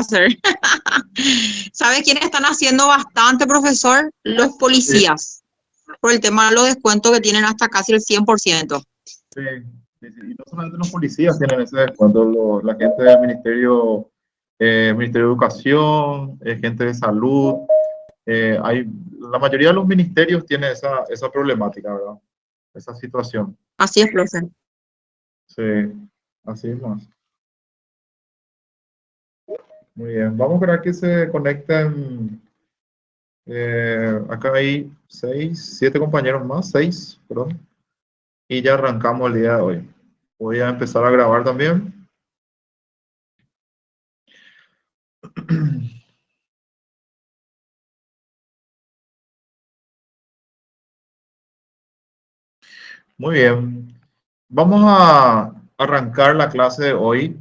hacer. ¿Sabe quiénes están haciendo bastante, profesor? Los Sí, policías, por el tema de los descuentos que tienen hasta casi el 100%. sí, sí, sí. Y no solamente los policías tienen ese descuento, la gente del Ministerio de Educación, gente de salud, la mayoría de los ministerios tienen esa problemática, ¿verdad? Esa situación. Así es, profe. Sí, así es más. Muy bien, vamos a esperar que se conecten. Acá hay 7 compañeros más, 6, perdón. Y ya arrancamos el día de hoy. Voy a empezar a grabar también. Muy bien. Vamos a arrancar la clase de hoy.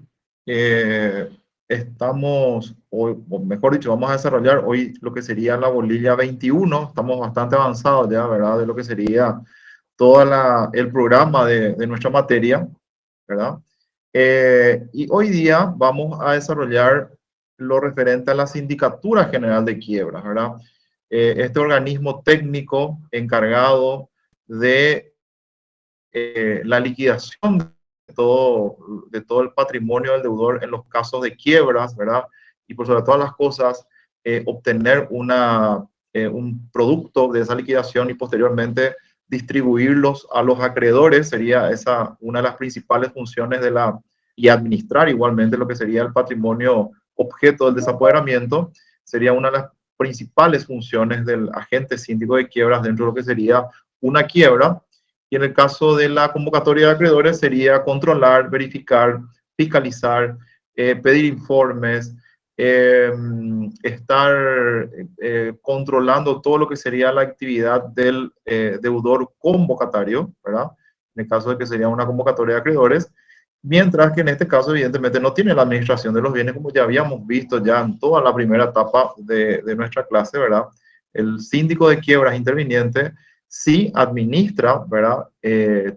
Estamos, o mejor dicho, vamos a desarrollar hoy lo que sería la bolilla 21. Estamos bastante avanzados ya, ¿verdad? De lo que sería todo el programa de nuestra materia, ¿verdad? Y hoy día vamos a desarrollar lo referente a la Sindicatura General de Quiebras, ¿verdad? Este organismo técnico encargado de la liquidación de todo el patrimonio del deudor en los casos de quiebras, ¿verdad? Y por sobre todas las cosas, obtener un producto de esa liquidación y posteriormente distribuirlos a los acreedores sería esa una de las principales funciones y administrar igualmente lo que sería el patrimonio objeto del desapoderamiento, sería una de las principales funciones del agente síndico de quiebras dentro de lo que sería una quiebra. Y en el caso de la convocatoria de acreedores sería controlar, verificar, fiscalizar, pedir informes, estar controlando todo lo que sería la actividad del deudor convocatario, ¿verdad? En el caso de que sería una convocatoria de acreedores, mientras que en este caso evidentemente no tiene la administración de los bienes como ya habíamos visto ya en toda la primera etapa de nuestra clase, ¿verdad? El síndico de quiebras interviniente sí administra, ¿verdad?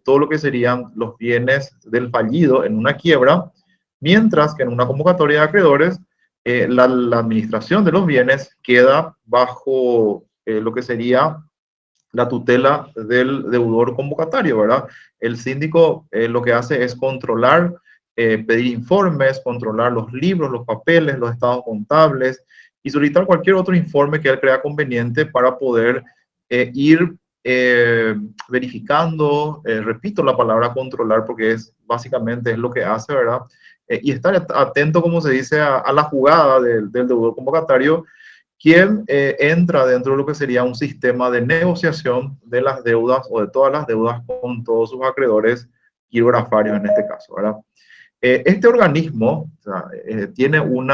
Todo lo que serían los bienes del fallido en una quiebra, mientras que en una convocatoria de acreedores, la administración de los bienes queda bajo lo que sería la tutela del deudor convocatario, ¿verdad? El síndico lo que hace es controlar, pedir informes, controlar los libros, los papeles, los estados contables y solicitar cualquier otro informe que él crea conveniente para poder ir verificando, repito la palabra controlar porque básicamente es lo que hace, ¿verdad? Y estar atento, como se dice, a la jugada del deudor convocatario, quien entra dentro de lo que sería un sistema de negociación de las deudas o de todas las deudas con todos sus acreedores quirografarios en este caso, ¿verdad? Este organismo, o sea, tiene un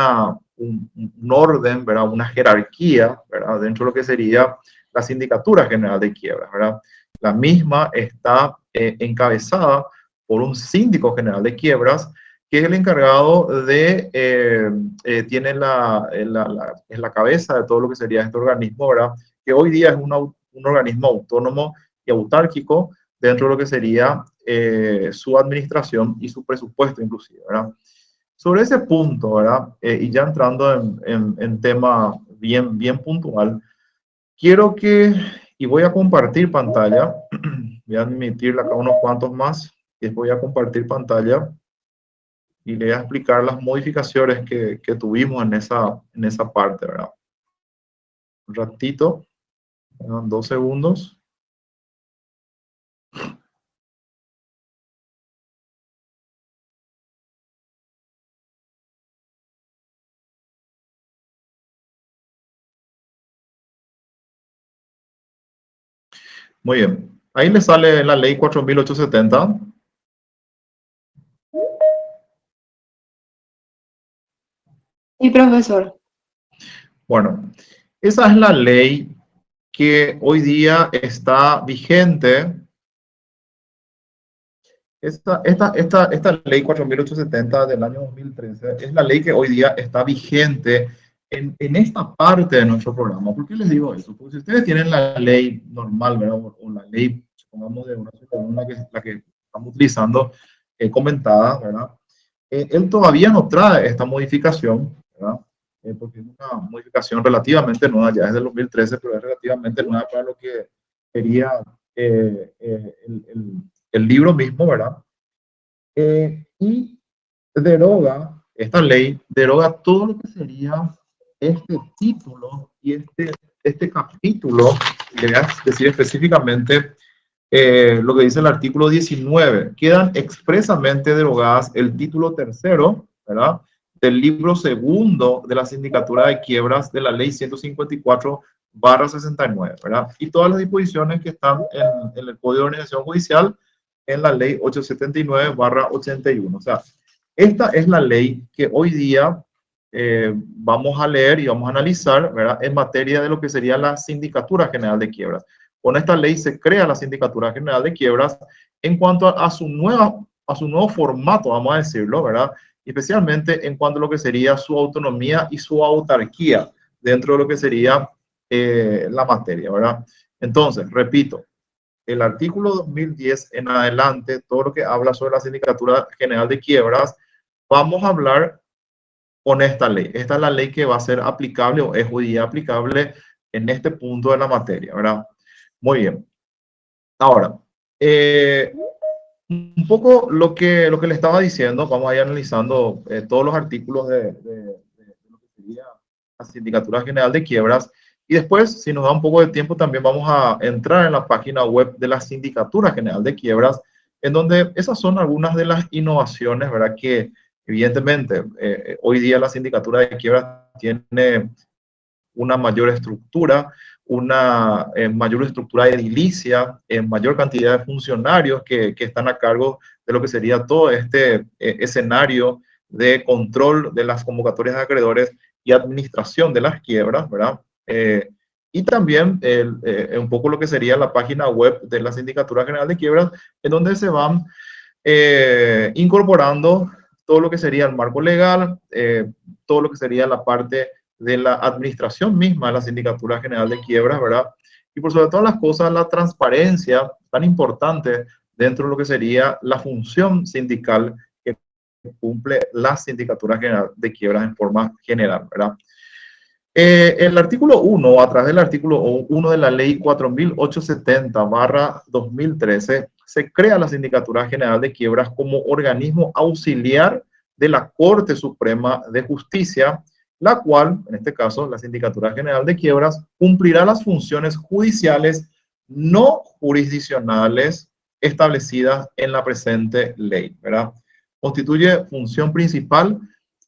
orden, ¿verdad? Una jerarquía, ¿verdad? Dentro de lo que sería la Sindicatura General de Quiebras, ¿verdad? La misma está encabezada por un síndico general de quiebras, que es el encargado tiene es la cabeza de todo lo que sería este organismo, ¿verdad? Que hoy día es un organismo autónomo y autárquico dentro de lo que sería su administración y su presupuesto inclusive, ¿verdad? Sobre ese punto, ¿verdad? Y ya entrando en tema bien puntual, quiero y voy a compartir pantalla, voy a admitir acá unos cuantos más, y voy a compartir pantalla y le voy a explicar las modificaciones que tuvimos en esa parte, ¿verdad? Un ratito, 2 segundos. Muy bien. Ahí le sale la ley 4870. Sí, profesor. Bueno, esa es la ley que hoy día está vigente. Esta ley 4870 del año 2013 es la ley que hoy día está vigente en esta parte de nuestro programa. ¿Por qué les digo eso? Porque si ustedes tienen la ley normal, ¿verdad? O la ley, supongamos, de una sola, la que estamos utilizando, comentada, ¿verdad? Él todavía no trae esta modificación, ¿verdad? porque es una modificación relativamente nueva, ya es del 2013, pero es relativamente nueva para lo que sería el libro mismo, ¿verdad? Y deroga, esta ley deroga todo lo que sería este título y este capítulo, le voy a decir específicamente lo que dice el artículo 19. Quedan expresamente derogadas el título tercero, ¿verdad?, del libro segundo de la Sindicatura de Quiebras de la Ley 154/69, ¿verdad? Y todas las disposiciones que están en el Código de Organización Judicial en la Ley 879/81. O sea, esta es la ley que hoy día vamos a leer y vamos a analizar, ¿verdad?, en materia de lo que sería la Sindicatura General de Quiebras. Con esta ley se crea la Sindicatura General de Quiebras en cuanto a su nuevo formato, vamos a decirlo, ¿verdad? Especialmente en cuanto a lo que sería su autonomía y su autarquía dentro de lo que sería la materia, ¿verdad? Entonces, repito, el artículo 2010 en adelante, todo lo que habla sobre la Sindicatura General de Quiebras, vamos a hablar con esta ley. Esta es la ley que va a ser aplicable o es hoy día aplicable en este punto de la materia, ¿verdad? Muy bien. Ahora, un poco lo que le estaba diciendo, vamos a ir analizando todos los artículos de lo que sería la Sindicatura General de Quiebras. Y después, si nos da un poco de tiempo, también vamos a entrar en la página web de la Sindicatura General de Quiebras, en donde esas son algunas de las innovaciones, ¿verdad?, que evidentemente hoy día la Sindicatura de Quiebras tiene una mayor estructura, una mayor estructura edilicia, mayor cantidad de funcionarios que están a cargo de lo que sería todo este escenario de control de las convocatorias de acreedores y administración de las quiebras, ¿verdad? Y también un poco lo que sería la página web de la Sindicatura General de Quiebras, en donde se van incorporando todo lo que sería el marco legal, todo lo que sería la parte de la administración misma de la Sindicatura General de Quiebras, ¿verdad? Y por sobre todas las cosas, la transparencia tan importante dentro de lo que sería la función sindical que cumple la Sindicatura General de Quiebras en forma general, ¿verdad? El artículo 1, a través del artículo 1 de la ley 4870/2013, se crea la Sindicatura General de Quiebras como organismo auxiliar de la Corte Suprema de Justicia, la cual, en este caso, la Sindicatura General de Quiebras, cumplirá las funciones judiciales no jurisdiccionales establecidas en la presente ley, ¿verdad? Constituye función principal,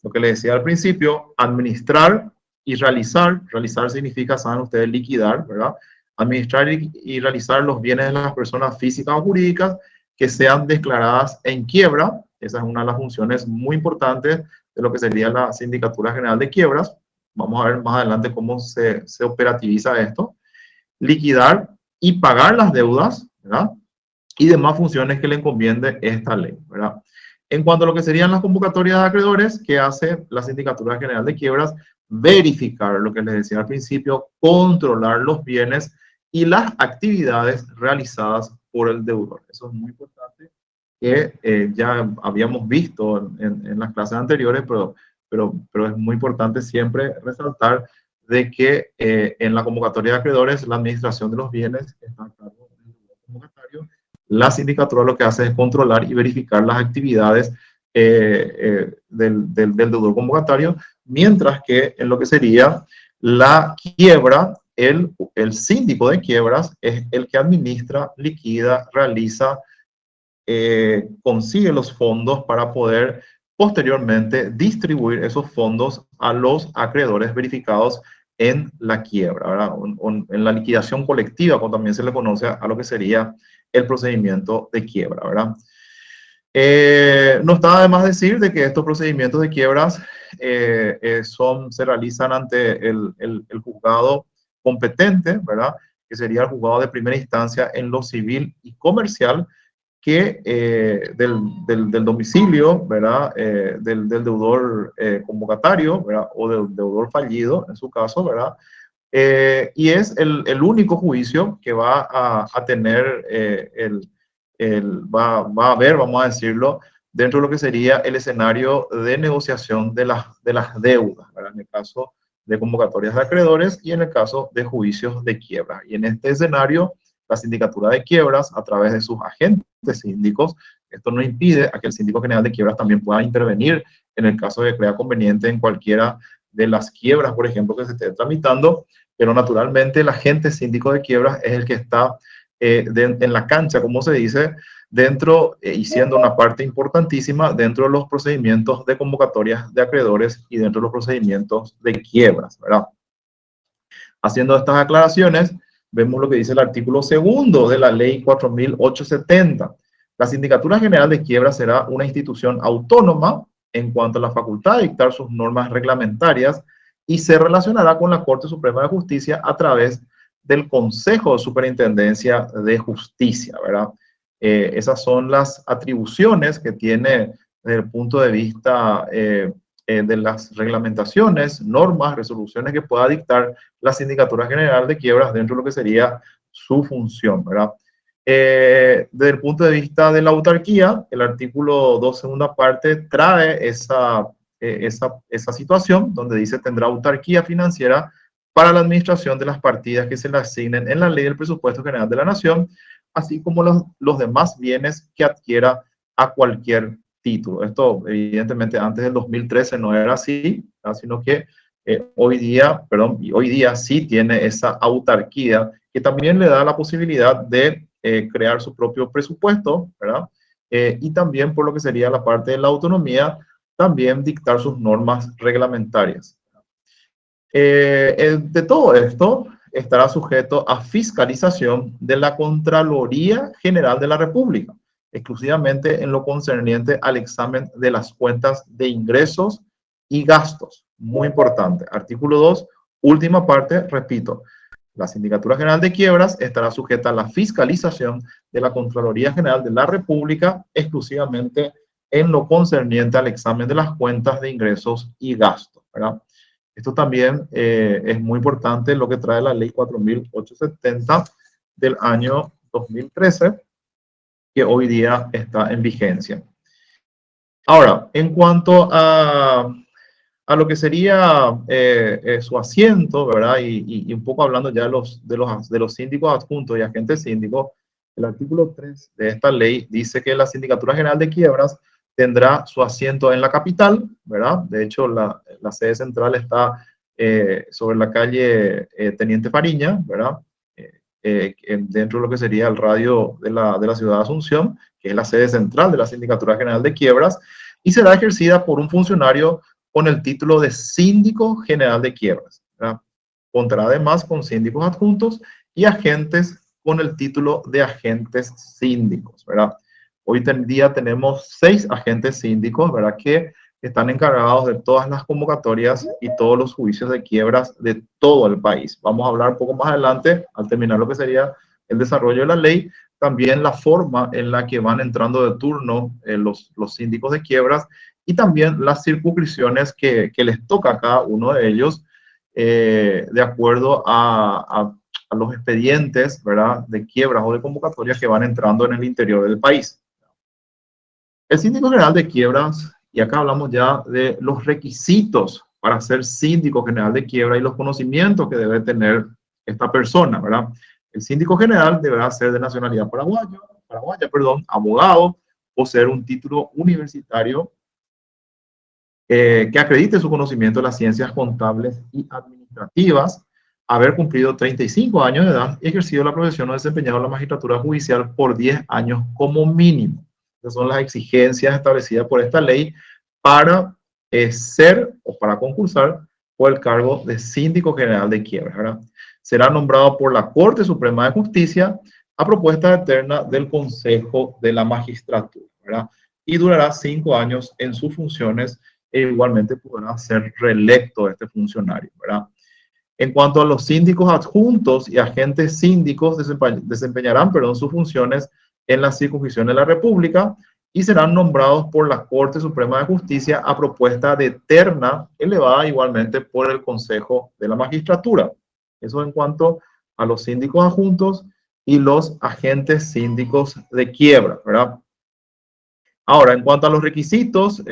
lo que le decía al principio, administrar y realizar. Realizar significa, saben ustedes, liquidar, ¿verdad? Administrar y realizar los bienes de las personas físicas o jurídicas que sean declaradas en quiebra. Esa es una de las funciones muy importantes de lo que sería la Sindicatura General de Quiebras. Vamos a ver más adelante cómo se operativiza esto. Liquidar y pagar las deudas, ¿verdad?, y demás funciones que le encomiende esta ley, ¿verdad? En cuanto a lo que serían las convocatorias de acreedores, ¿qué hace la Sindicatura General de Quiebras? Verificar lo que les decía al principio, controlar los bienes y las actividades realizadas por el deudor. Eso es muy importante, que ya habíamos visto en las clases anteriores, pero es muy importante siempre resaltar de que en la convocatoria de acreedores la administración de los bienes está a cargo del convocatario. La sindicatura lo que hace es controlar y verificar las actividades del deudor convocatario, mientras que en lo que sería la quiebra, el síndico de quiebras es el que administra, liquida, realiza, consigue los fondos para poder posteriormente distribuir esos fondos a los acreedores verificados en la quiebra, ¿verdad? En la liquidación colectiva, como también se le conoce a lo que sería el procedimiento de quiebra, ¿verdad? No está de más decir de que estos procedimientos de quiebras se realizan ante el juzgado competente, ¿verdad?, que sería el juzgado de primera instancia en lo civil y comercial, que del domicilio, ¿verdad?, del deudor convocatario, ¿verdad?, o del deudor fallido, en su caso, ¿verdad? Y es el único juicio que va a tener, va a haber, vamos a decirlo, dentro de lo que sería el escenario de negociación de las deudas, ¿verdad?, en el caso de convocatorias de acreedores y en el caso de juicios de quiebra. Y en este escenario, la sindicatura de quiebras, a través de sus agentes síndicos, esto no impide a que el síndico general de quiebras también pueda intervenir en el caso de que crea conveniente en cualquiera de las quiebras, por ejemplo, que se esté tramitando, pero naturalmente el agente síndico de quiebras es el que está en la cancha, como se dice, dentro y siendo una parte importantísima dentro de los procedimientos de convocatorias de acreedores y dentro de los procedimientos de quiebras, ¿verdad? Haciendo estas aclaraciones, vemos lo que dice el artículo 2 de la ley 4.870. La Sindicatura General de Quiebras será una institución autónoma en cuanto a la facultad de dictar sus normas reglamentarias y se relacionará con la Corte Suprema de Justicia a través del Consejo de Superintendencia de Justicia, ¿verdad? Esas son las atribuciones que tiene desde el punto de vista de las reglamentaciones, normas, resoluciones que pueda dictar la Sindicatura General de Quiebras dentro de lo que sería su función, ¿verdad? Desde el punto de vista de la autarquía, el artículo 2, segunda parte, trae esa situación donde dice tendrá autarquía financiera para la administración de las partidas que se le asignen en la ley del presupuesto general de la nación, así como los demás bienes que adquiera a cualquier título. Esto, evidentemente, antes del 2013 no era así, ¿verdad? Sino que hoy día sí tiene esa autarquía que también le da la posibilidad de crear su propio presupuesto, ¿verdad? Y también por lo que sería la parte de la autonomía, también dictar sus normas reglamentarias. De todo esto estará sujeto a fiscalización de la Contraloría General de la República, exclusivamente en lo concerniente al examen de las cuentas de ingresos y gastos. Muy importante. Artículo 2, última parte, repito. La Sindicatura General de Quiebras estará sujeta a la fiscalización de la Contraloría General de la República exclusivamente en lo concerniente al examen de las cuentas de ingresos y gastos, ¿verdad? Esto también es muy importante lo que trae la ley 4.870 del año 2013, que hoy día está en vigencia. Ahora, en cuanto a lo que sería su asiento, ¿verdad? Y un poco hablando ya de los síndicos adjuntos y agentes síndicos, el artículo 3 de esta ley dice que la Sindicatura General de Quiebras tendrá su asiento en la capital, ¿verdad? De hecho, la sede central está sobre la calle Teniente Fariña, ¿verdad? Dentro de lo que sería el radio de la ciudad de Asunción, que es la sede central de la Sindicatura General de Quiebras, y será ejercida por un funcionario con el título de síndico general de quiebras, ¿verdad? Contará además con síndicos adjuntos y agentes con el título de agentes síndicos, ¿verdad? Hoy en día tenemos 6 agentes síndicos, ¿verdad? Que están encargados de todas las convocatorias y todos los juicios de quiebras de todo el país. Vamos a hablar un poco más adelante, al terminar lo que sería el desarrollo de la ley, también la forma en la que van entrando de turno los síndicos de quiebras y también las circunscripciones que les toca a cada uno de ellos de acuerdo a los expedientes, ¿verdad? De quiebras o de convocatorias que van entrando en el interior del país. El síndico general de quiebras, y acá hablamos ya de los requisitos para ser síndico general de quiebra y los conocimientos que debe tener esta persona, ¿verdad? El síndico general deberá ser de nacionalidad paraguaya, abogado, poseer un título universitario que acredite su conocimiento de las ciencias contables y administrativas, haber cumplido 35 años de edad y ejercido la profesión o desempeñado la magistratura judicial por 10 años como mínimo. Esas son las exigencias establecidas por esta ley para ser o para concursar por el cargo de síndico general de quiebras, ¿verdad? Será nombrado por la Corte Suprema de Justicia a propuesta eterna del Consejo de la Magistratura, ¿verdad? Y durará 5 años en sus funciones e igualmente podrá ser reelecto este funcionario, ¿verdad? En cuanto a los síndicos adjuntos y agentes síndicos, desempeñarán sus funciones en la circunscripción de la República y serán nombrados por la Corte Suprema de Justicia a propuesta de terna elevada igualmente por el Consejo de la Magistratura. Eso en cuanto a los síndicos adjuntos y los agentes síndicos de quiebra, ¿verdad? Ahora, en cuanto a los requisitos,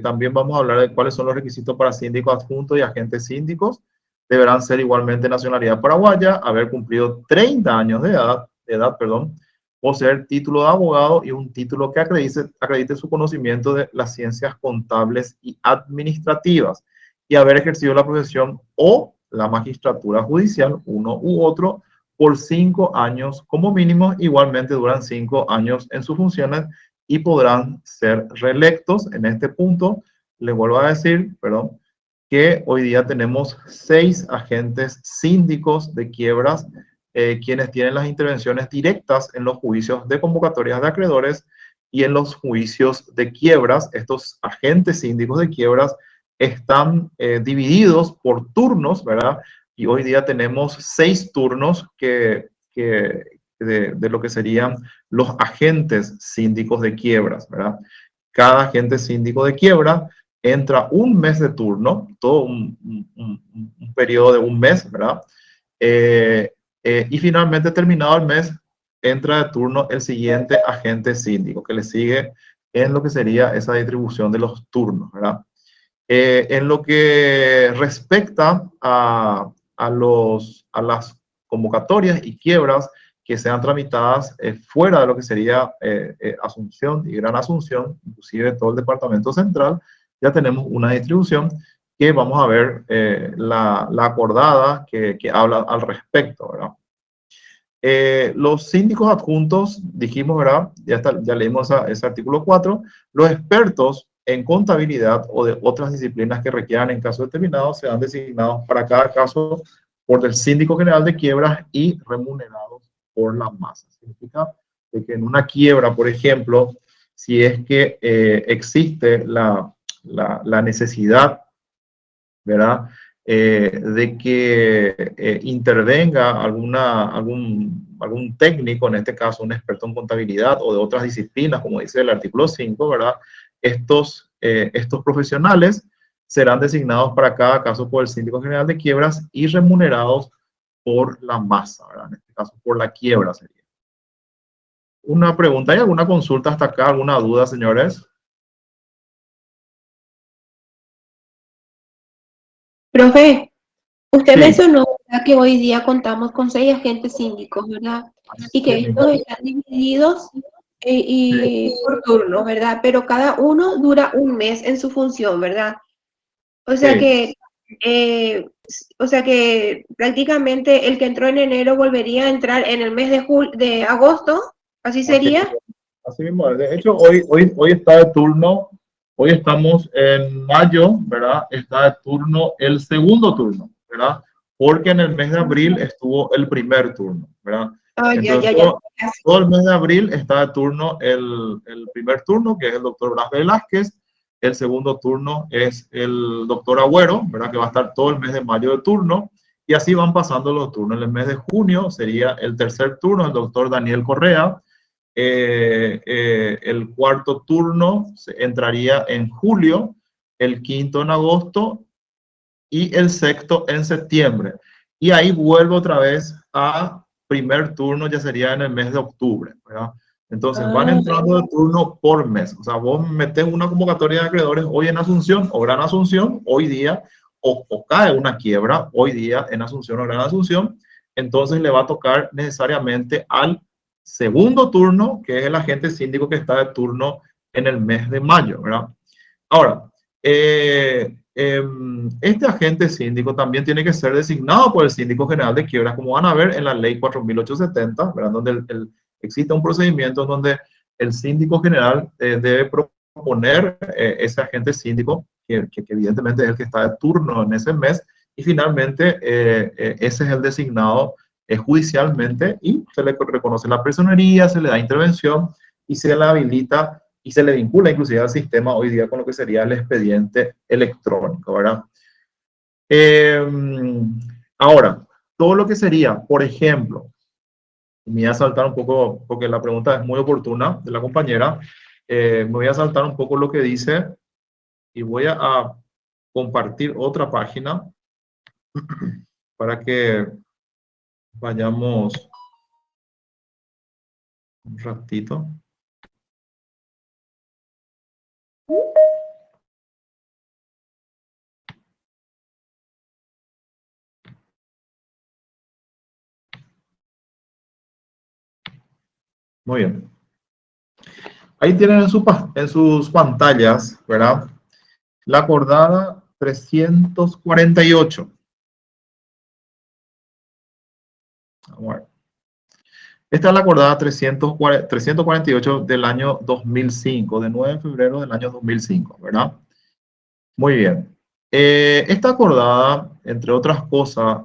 también vamos a hablar de cuáles son los requisitos para síndico adjunto y agentes síndicos. Deberán ser igualmente nacionalidad paraguaya, haber cumplido 30 años de edad, poseer título de abogado y un título que acredite su conocimiento de las ciencias contables y administrativas y haber ejercido la profesión o la magistratura judicial, uno u otro, por 5 años como mínimo. Igualmente duran 5 años en sus funciones y podrán ser reelectos. En este punto, les vuelvo a decir, que hoy día tenemos 6 agentes síndicos de quiebras, quienes tienen las intervenciones directas en los juicios de convocatorias de acreedores y en los juicios de quiebras. Estos agentes síndicos de quiebras están divididos por turnos, ¿verdad? Y hoy día tenemos 6 turnos de lo que serían los agentes síndicos de quiebras, ¿verdad? Cada agente síndico de quiebra entra un mes de turno, todo un periodo de un mes, ¿verdad? Y finalmente, terminado el mes, entra de turno el siguiente agente síndico, que le sigue en lo que sería esa distribución de los turnos, ¿verdad? En lo que respecta a las convocatorias y quiebras que sean tramitadas fuera de lo que sería Asunción y Gran Asunción, inclusive todo el departamento central, ya tenemos una distribución que vamos a ver la acordada que habla al respecto, ¿verdad? Los síndicos adjuntos, dijimos, ¿verdad? Ya leímos ese artículo 4. Los expertos en contabilidad o de otras disciplinas que requieran en caso determinado serán designados para cada caso por el síndico general de quiebras y remunerados por la masa. Significa de que en una quiebra, por ejemplo, si es que existe la necesidad, ¿verdad? De que intervenga algún técnico, en este caso un experto en contabilidad o de otras disciplinas, como dice el artículo 5, ¿verdad? Estos profesionales serán designados para cada caso por el síndico general de quiebras y remunerados por la masa, ¿verdad? En este caso, por la quiebra sería. Una pregunta, ¿hay alguna consulta hasta acá? ¿Alguna duda, señores? Profe, usted Sí, mencionó, ¿verdad?, que hoy día contamos con 6 agentes síndicos, ¿verdad? Y así que mismo. estos están divididos Sí, y por turnos, ¿verdad? Pero cada uno dura un mes en su función, ¿verdad? O sea sí. que, eh, o sea que prácticamente el que entró en enero volvería a entrar en el mes de agosto, ¿así Así sería? mismo. Así mismo. De hecho, hoy está de turno, hoy estamos en mayo, ¿verdad? Está de turno el segundo turno, ¿verdad? Porque en el mes de abril estuvo el primer turno, ¿verdad? Ah, ya, Entonces, ya, ya. todo el mes de abril está de turno el primer turno, que es el doctor Blas Velázquez. El segundo turno es el doctor Agüero, ¿verdad? Que va a estar todo el mes de mayo de turno. Y así van pasando los turnos. En el mes de junio sería el tercer turno, el doctor Daniel Correa. El cuarto turno entraría en julio, el quinto en agosto y el sexto en septiembre. Y ahí vuelvo otra vez a primer turno, ya sería en el mes de octubre, ¿verdad? Entonces van Ah, entrando de turno por mes. O sea, vos metés una convocatoria de acreedores hoy en Asunción o Gran Asunción, hoy día, o cae una quiebra hoy día en Asunción o Gran Asunción, entonces le va a tocar necesariamente al segundo turno, que es el agente síndico que está de turno en el mes de mayo, ¿verdad? Ahora, este agente síndico también tiene que ser designado por el síndico general de quiebras, como van a ver en la ley 4.870, ¿verdad? Donde existe un procedimiento donde el síndico general debe proponer ese agente síndico, que evidentemente es el que está de turno en ese mes, y finalmente ese es el designado judicialmente y se le reconoce la personería, se le da intervención y se le habilita y se le vincula inclusive al sistema hoy día con lo que sería el expediente electrónico, ¿verdad? Eh, Ahora, todo lo que sería, por ejemplo, me voy a saltar un poco, porque la pregunta es muy oportuna de la compañera, me voy a saltar un poco lo que dice y voy a compartir otra página para que vayamos un ratito. Muy bien. Ahí tienen en sus pantallas, ¿verdad? La acordada 348. Vamos a ver. Esta es la acordada 348 del año 2005, de 9 de febrero del año 2005, ¿verdad? Muy bien. Esta acordada, entre otras cosas,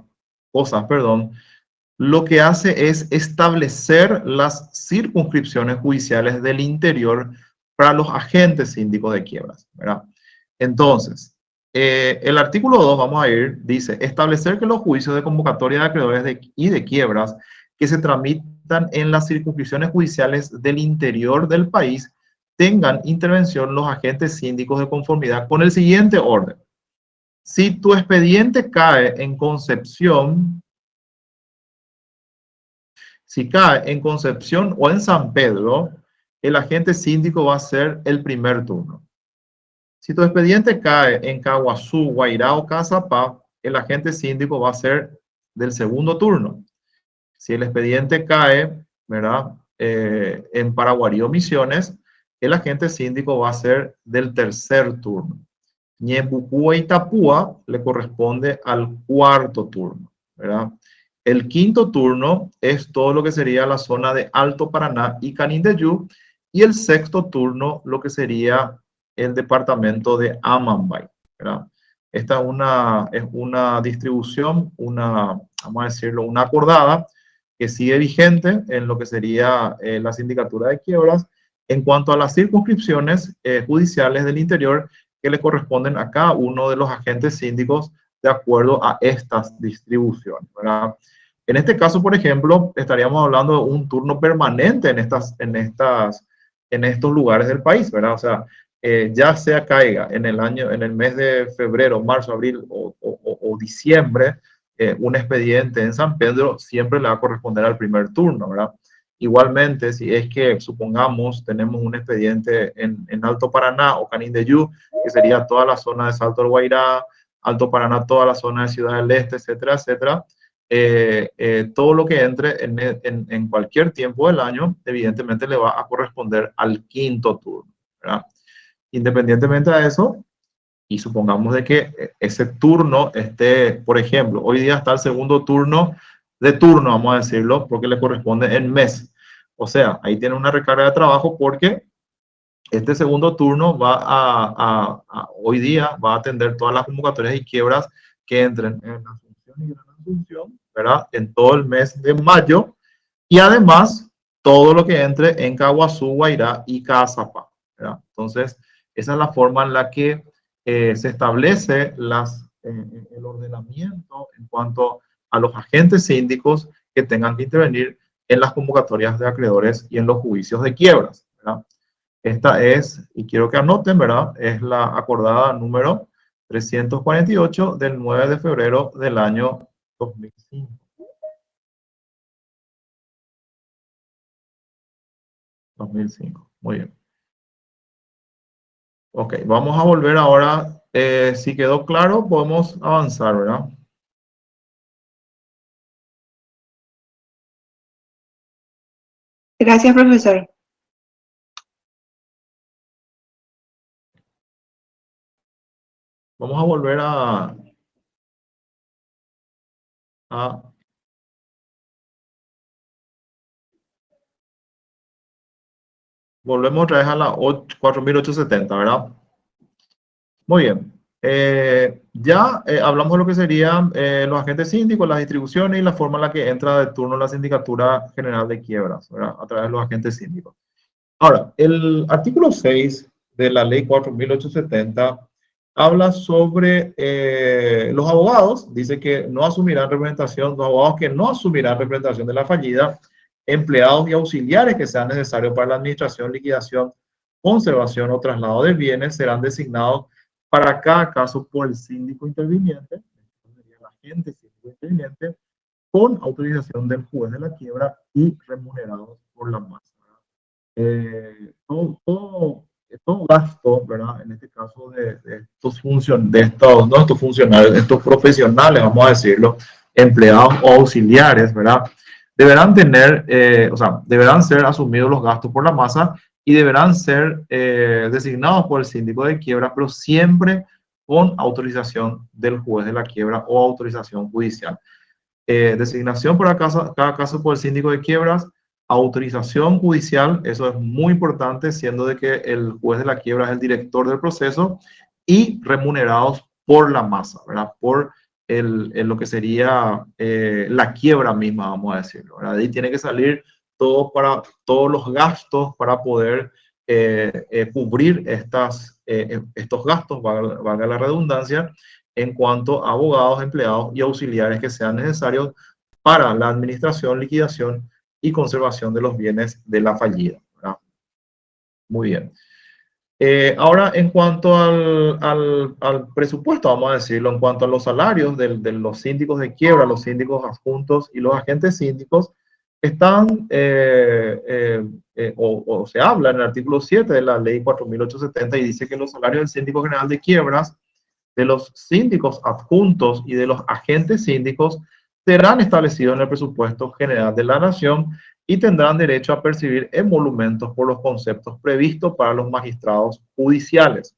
perdón, lo que hace es establecer las circunscripciones judiciales del interior para los agentes síndicos de quiebras, ¿verdad? Entonces, el artículo 2, vamos a ir, dice, establecer que los juicios de convocatoria de acreedores y de quiebras que se tramitan en las circunscripciones judiciales del interior del país tengan intervención los agentes síndicos de conformidad con el siguiente orden. Si tu expediente cae en Concepción, si cae en Concepción o en San Pedro, el agente síndico va a ser el primer turno. Si tu expediente cae en Caguazú, Guairá o Cazapá, el agente síndico va a ser del segundo turno. Si el expediente cae, ¿verdad? En Paraguarí o Misiones, el agente síndico va a ser del tercer turno. Ñembucú e Itapúa le corresponde al cuarto turno, ¿verdad? El quinto turno es todo lo que sería la zona de Alto Paraná y Canindeyú, y el sexto turno lo que sería el departamento de Amambay, ¿verdad? Esta es una distribución, vamos a decirlo, una acordada que sigue vigente en lo que sería la sindicatura de quiebras en cuanto a las circunscripciones judiciales del interior que le corresponden a cada uno de los agentes síndicos de acuerdo a estas distribuciones, ¿verdad? En este caso, por ejemplo, estaríamos hablando de un turno permanente en estos lugares del país, ¿verdad? O sea, ya sea caiga en el mes de febrero, marzo, abril o diciembre, un expediente en San Pedro siempre le va a corresponder al primer turno, ¿verdad? Igualmente, si es que, supongamos, tenemos un expediente en Alto Paraná o Canindeyú, que sería toda la zona de Salto del Guairá, Alto Paraná, toda la zona de Ciudad del Este, etcétera, etcétera, todo lo que entre en cualquier tiempo del año, evidentemente le va a corresponder al quinto turno, ¿verdad? Independientemente de eso, y supongamos de que ese turno esté, por ejemplo, hoy día está el segundo turno de turno, vamos a decirlo, porque le corresponde en mes. O sea, ahí tiene una recarga de trabajo porque este segundo turno hoy día va a atender todas las convocatorias y quiebras que entren en Asunción y Gran Asunción, ¿verdad? En todo el mes de mayo, y además todo lo que entre en Caguazú, Guairá y Cazapá, ¿verdad? Entonces, esa es la forma en la que se establece el ordenamiento en cuanto a los agentes síndicos que tengan que intervenir en las convocatorias de acreedores y en los juicios de quiebras, ¿verdad? Esta es, y quiero que anoten, ¿verdad? Es la acordada número 348 del 9 de febrero del año 2005. Muy bien. Ok, vamos a volver ahora. Si quedó claro, podemos avanzar, ¿verdad? Gracias, profesor. Vamos a volver volvemos otra vez a la 4870, ¿verdad? Muy bien. Ya hablamos de lo que serían los agentes síndicos, las distribuciones y la forma en la que entra de turno la Sindicatura General de Quiebras, ¿verdad? A través de los agentes síndicos. Ahora, el artículo 6 de la ley 4870 habla sobre los abogados. Dice que no asumirán representación, los abogados que no asumirán representación de la fallida, empleados y auxiliares que sean necesarios para la administración, liquidación, conservación o traslado de bienes serán designados para cada caso por el síndico interviniente, el agente síndico interviniente, con autorización del juez de la quiebra y remunerados por la masa. Todo gasto, ¿verdad? En este caso de estos funcionarios, estos profesionales, vamos a decirlo, empleados o auxiliares, ¿verdad? deberán deberán ser asumidos los gastos por la masa y deberán ser designados por el síndico de quiebra, pero siempre con autorización del juez de la quiebra o autorización judicial. Designación para cada caso por el síndico de quiebras, autorización judicial, eso es muy importante, siendo de que el juez de la quiebra es el director del proceso, y remunerados por la masa, ¿verdad? Por lo que sería la quiebra misma, vamos a decirlo, ¿verdad? Ahí tiene que salir todo para todos los gastos para poder cubrir estos gastos, valga la redundancia, en cuanto a abogados, empleados y auxiliares que sean necesarios para la administración, liquidación y conservación de los bienes de la fallida, ¿verdad? Muy bien. Ahora, en cuanto al presupuesto, vamos a decirlo, en cuanto a los salarios de los síndicos de quiebra, los síndicos adjuntos y los agentes síndicos, están, o se habla en el artículo 7 de la ley 4.870 y dice que los salarios del síndico general de quiebras, de los síndicos adjuntos y de los agentes síndicos serán establecidos en el presupuesto general de la Nación y tendrán derecho a percibir emolumentos por los conceptos previstos para los magistrados judiciales.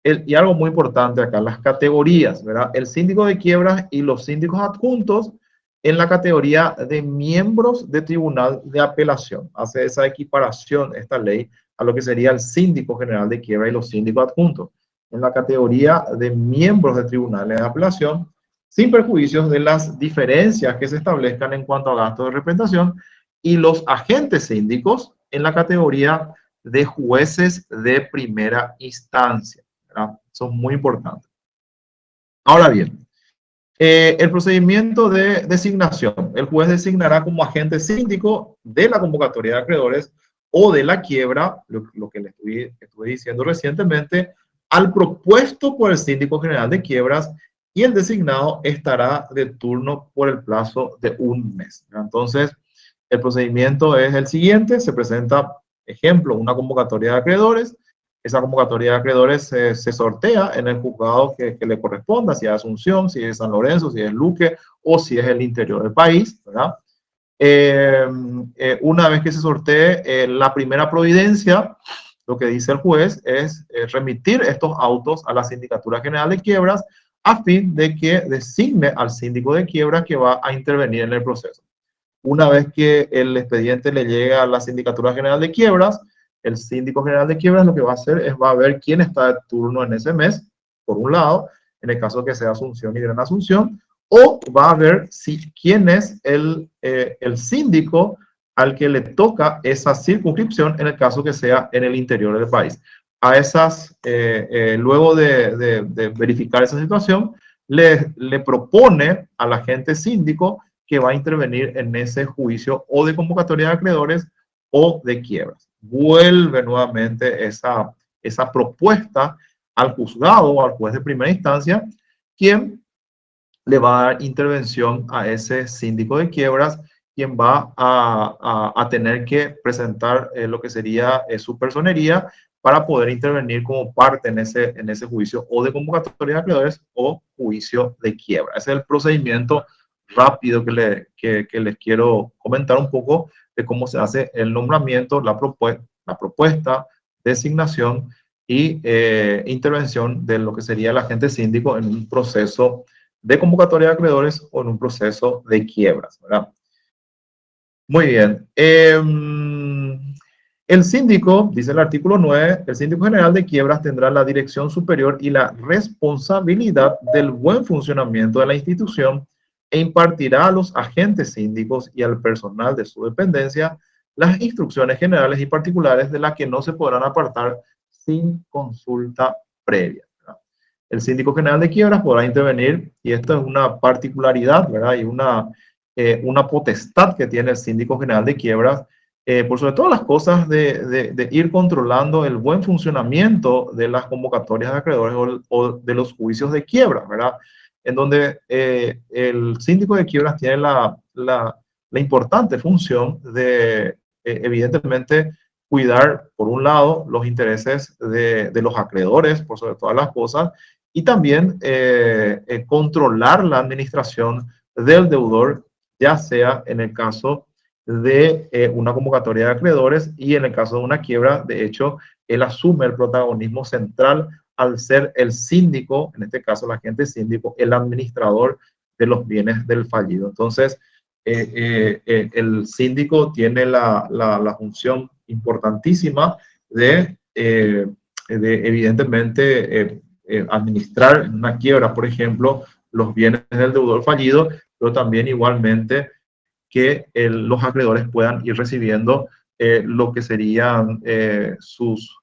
Y algo muy importante acá, las categorías, ¿verdad? El síndico de quiebras y los síndicos adjuntos en la categoría de miembros de tribunal de apelación. Hace esa equiparación esta ley a lo que sería el síndico general de quiebra y los síndicos adjuntos. En la categoría de miembros de tribunales de apelación, sin perjuicios de las diferencias que se establezcan en cuanto a gastos de representación, y los agentes síndicos en la categoría de jueces de primera instancia, ¿verdad? Son muy importantes. Ahora bien, el procedimiento de designación. El juez designará como agente síndico de la convocatoria de acreedores o de la quiebra, lo que le estuve diciendo recientemente, al propuesto por el síndico general de quiebras, y el designado estará de turno por el plazo de un mes. Entonces, el procedimiento es el siguiente: se presenta, ejemplo, una convocatoria de acreedores. Esa convocatoria de acreedores se sortea en el juzgado que le corresponda, si es Asunción, si es San Lorenzo, si es Luque o si es el interior del país, ¿verdad? Una vez que se sortee la primera providencia, lo que dice el juez es remitir estos autos a la Sindicatura General de Quiebras a fin de que designe al síndico de quiebra que va a intervenir en el proceso. Una vez que el expediente le llegue a la Sindicatura General de Quiebras, el síndico general de quiebras lo que va a hacer es va a ver quién está de turno en ese mes, por un lado, en el caso que sea Asunción y Gran Asunción, o va a ver quién es el síndico al que le toca esa circunscripción en el caso que sea en el interior del país. Luego de verificar esa situación, le propone al agente síndico que va a intervenir en ese juicio o de convocatoria de acreedores o de quiebras. Vuelve nuevamente esa propuesta al juzgado o al juez de primera instancia, quien le va a dar intervención a ese síndico de quiebras, quien va a tener que presentar lo que sería su personería para poder intervenir como parte en ese juicio o de convocatoria de acreedores o juicio de quiebra. Ese es el procedimiento rápido que les quiero comentar un poco de cómo se hace el nombramiento, la propuesta, designación y intervención de lo que sería el agente síndico en un proceso de convocatoria de acreedores o en un proceso de quiebras, ¿verdad? Muy bien. El síndico, dice el artículo 9, el síndico general de quiebras tendrá la dirección superior y la responsabilidad del buen funcionamiento de la institución e impartirá a los agentes síndicos y al personal de su dependencia las instrucciones generales y particulares de las que no se podrán apartar sin consulta previa, ¿verdad? El síndico general de quiebras podrá intervenir, y esto es una particularidad, ¿verdad? Y una potestad que tiene el síndico general de quiebras, por sobre todas las cosas de ir controlando el buen funcionamiento de las convocatorias de acreedores o de los juicios de quiebra, ¿verdad? En donde el síndico de quiebras tiene la importante función de, evidentemente, cuidar, por un lado, los intereses de los acreedores, por sobre todas las cosas, y también controlar la administración del deudor ya sea en el caso de una convocatoria de acreedores y en el caso de una quiebra. De hecho, él asume el protagonismo central al ser el síndico, en este caso el agente síndico, el administrador de los bienes del fallido. Entonces, el síndico tiene la función importantísima de evidentemente, administrar en una quiebra, por ejemplo, los bienes del deudor fallido, pero también igualmente que los acreedores puedan ir recibiendo lo que serían sus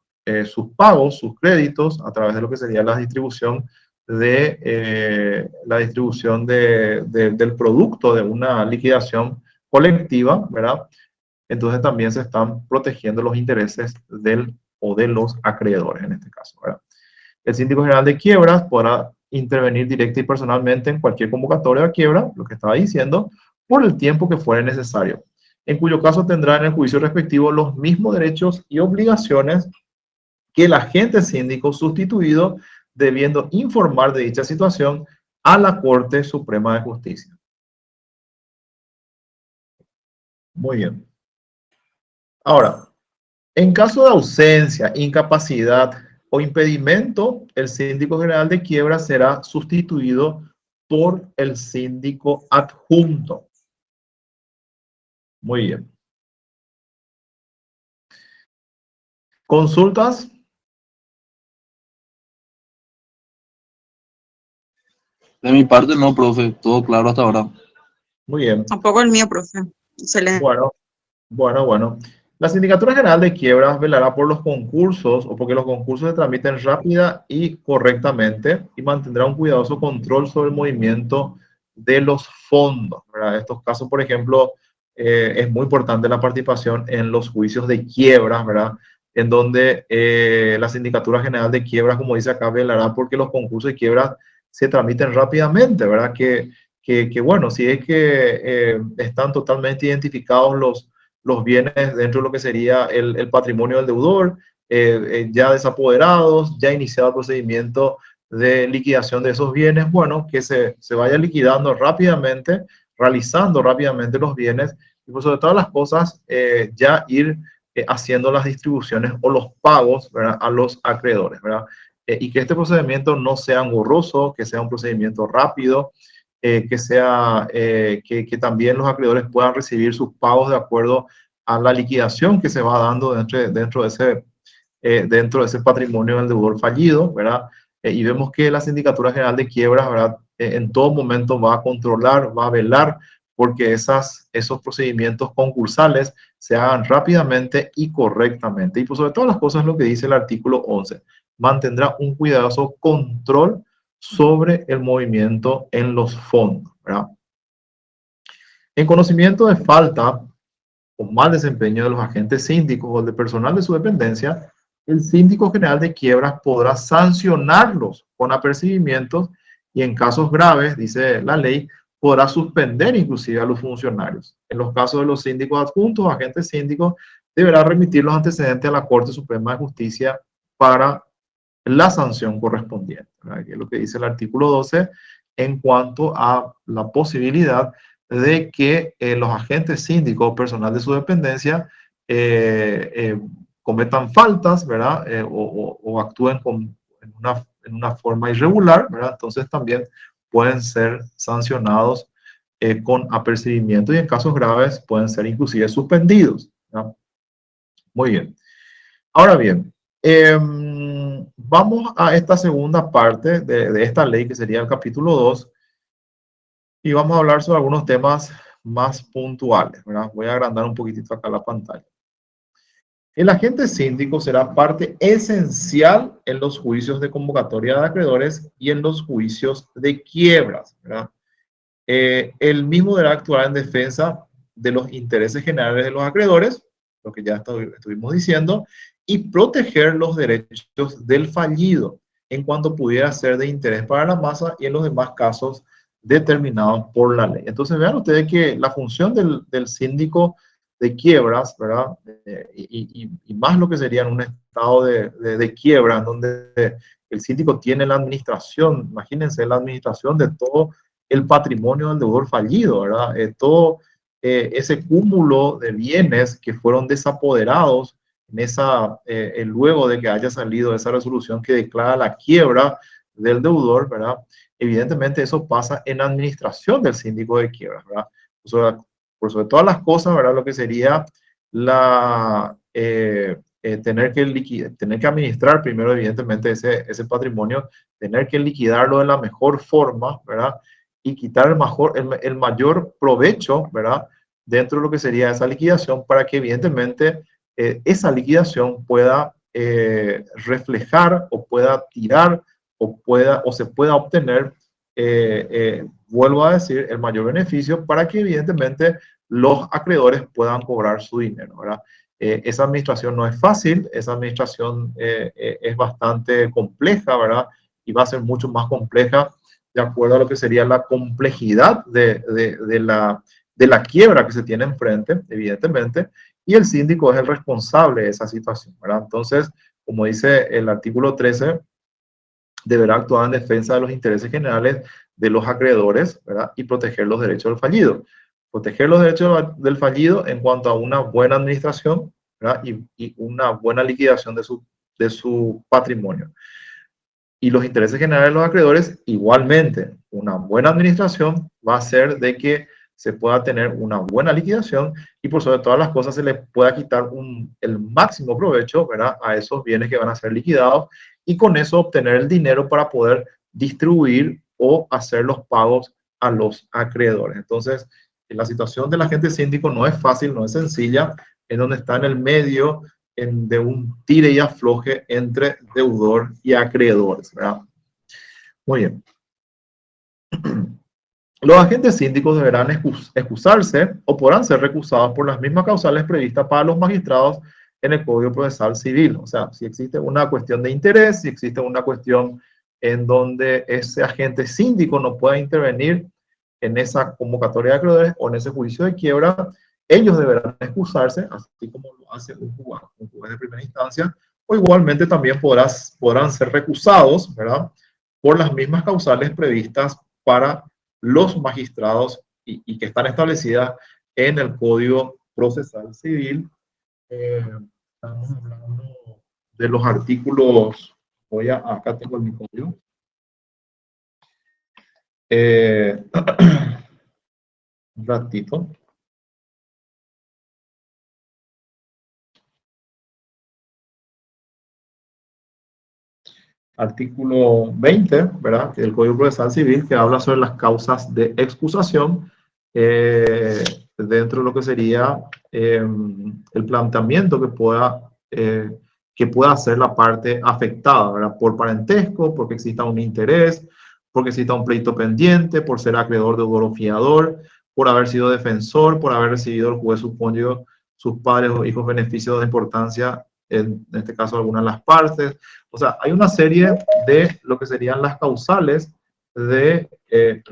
pagos, sus créditos, a través de lo que sería la distribución del producto de una liquidación colectiva, ¿verdad? Entonces también se están protegiendo los intereses del o de los acreedores en este caso, ¿verdad? El síndico general de quiebras podrá intervenir directa y personalmente en cualquier convocatoria de quiebra, lo que estaba diciendo, por el tiempo que fuere necesario, en cuyo caso tendrá en el juicio respectivo los mismos derechos y obligaciones que el agente síndico sustituido, debiendo informar de dicha situación a la Corte Suprema de Justicia. Muy bien. Ahora, en caso de ausencia, incapacidad o impedimento, el síndico general de quiebra será sustituido por el síndico adjunto. Muy bien. ¿Consultas? De mi parte no, profe, todo claro hasta ahora. Muy bien. Tampoco el mío, profe. Excelente. Bueno. La Sindicatura General de Quiebras velará por los concursos o porque los concursos se tramiten rápida y correctamente y mantendrá un cuidadoso control sobre el movimiento de los fondos, ¿verdad? En estos casos, por ejemplo, es muy importante la participación en los juicios de quiebras, ¿verdad? En donde la Sindicatura General de Quiebras, como dice acá, velará porque los concursos de quiebras se tramiten rápidamente, ¿verdad? Bueno, si es que están totalmente identificados los bienes dentro de lo que sería el patrimonio del deudor, ya desapoderados, ya iniciado el procedimiento de liquidación de esos bienes, bueno, que se vaya liquidando rápidamente, realizando rápidamente los bienes y por sobre todas las cosas ya ir haciendo las distribuciones o los pagos, ¿verdad?, a los acreedores, ¿verdad? Y que este procedimiento no sea engorroso, que sea un procedimiento rápido, que también los acreedores puedan recibir sus pagos de acuerdo a la liquidación que se va dando dentro de ese patrimonio del deudor fallido, ¿verdad? Y vemos que la Sindicatura General de Quiebras, ¿verdad?, en todo momento va a controlar, va a velar porque esos procedimientos concursales se hagan rápidamente y correctamente. Y por sobre todas las cosas, lo que dice el artículo 11, mantendrá un cuidadoso control sobre el movimiento en los fondos, ¿verdad? En conocimiento de falta o mal desempeño de los agentes síndicos o del personal de su dependencia, el síndico general de quiebras podrá sancionarlos con apercibimientos y en casos graves, dice la ley, podrá suspender inclusive a los funcionarios. En los casos de los síndicos adjuntos o agentes síndicos, deberá remitir los antecedentes a la Corte Suprema de Justicia para la sanción correspondiente, ¿verdad? Que es lo que dice el artículo 12 en cuanto a la posibilidad de que los agentes síndicos o personal de su dependencia cometan faltas, ¿verdad? O actúen en una forma irregular, ¿verdad? Entonces también pueden ser sancionados con apercibimiento y en casos graves pueden ser inclusive suspendidos, ¿verdad? Muy bien. Ahora bien, vamos a esta segunda parte de esta ley, que sería el capítulo 2, y vamos a hablar sobre algunos temas más puntuales, ¿verdad? Voy a agrandar un poquitito acá la pantalla. El agente síndico será parte esencial en los juicios de convocatoria de acreedores y en los juicios de quiebras, ¿verdad? Él mismo deberá actuar en defensa de los intereses generales de los acreedores, lo que ya estuvimos diciendo, y proteger los derechos del fallido en cuanto pudiera ser de interés para la masa y en los demás casos determinados por la ley. Entonces vean ustedes que la función del síndico de quiebras, ¿verdad? Y más lo que sería en un estado de quiebra, donde el síndico tiene la administración, imagínense, la administración de todo el patrimonio del deudor fallido, ¿verdad? Todo ese cúmulo de bienes que fueron desapoderados en luego de que haya salido esa resolución que declara la quiebra del deudor, ¿verdad? Evidentemente eso pasa en administración del síndico de quiebra, ¿verdad? Por sobre todas las cosas, ¿verdad? Lo que sería tener que administrar primero, evidentemente, ese patrimonio, tener que liquidarlo de la mejor forma, ¿verdad? Y quitar el mayor provecho, ¿verdad? Dentro de lo que sería esa liquidación para que, evidentemente, esa liquidación pueda reflejar o pueda tirar o se pueda obtener, vuelvo a decir, el mayor beneficio para que, evidentemente, los acreedores puedan cobrar su dinero, ¿verdad? Esa administración no es fácil, esa administración es bastante compleja, ¿verdad? Y va a ser mucho más compleja de acuerdo a lo que sería la complejidad de la quiebra que se tiene enfrente, evidentemente, y el síndico es el responsable de esa situación, ¿verdad? Entonces, como dice el artículo 13, deberá actuar en defensa de los intereses generales de los acreedores, ¿verdad? Y proteger los derechos del fallido. Proteger los derechos del fallido en cuanto a una buena administración, ¿verdad? Y una buena liquidación de su patrimonio. Y los intereses generales de los acreedores, igualmente, una buena administración va a hacer de que se pueda tener una buena liquidación y por sobre todas las cosas se le pueda quitar el máximo provecho, ¿verdad? A esos bienes que van a ser liquidados y con eso obtener el dinero para poder distribuir o hacer los pagos a los acreedores. Entonces, la situación del agente síndico no es fácil, no es sencilla, en donde está en el medio de un tire y afloje entre deudor y acreedores, ¿verdad? Muy bien. Los agentes síndicos deberán excusarse o podrán ser recusados por las mismas causales previstas para los magistrados en el Código Procesal Civil. O sea, si existe una cuestión de interés, si existe una cuestión en donde ese agente síndico no pueda intervenir en esa convocatoria de acreedores o en ese juicio de quiebra, ellos deberán excusarse, así como lo hace un juez de primera instancia, o igualmente también podrán ser recusados, ¿verdad? Por las mismas causales previstas para los magistrados y que están establecidas en el Código Procesal Civil. Estamos hablando de los artículos, acá tengo mi código. Un ratito. Artículo 20, ¿verdad? Del Código Procesal Civil, que habla sobre las causas de excusación dentro de lo que sería el planteamiento que pueda hacer la parte afectada, ¿verdad? Por parentesco, porque exista un interés, porque exista un pleito pendiente, por ser acreedor, deudor o fiador, por haber sido defensor, por haber recibido el juez suponido sus padres o hijos beneficios de importancia, en este caso algunas de las partes. O sea, hay una serie de lo que serían las causales de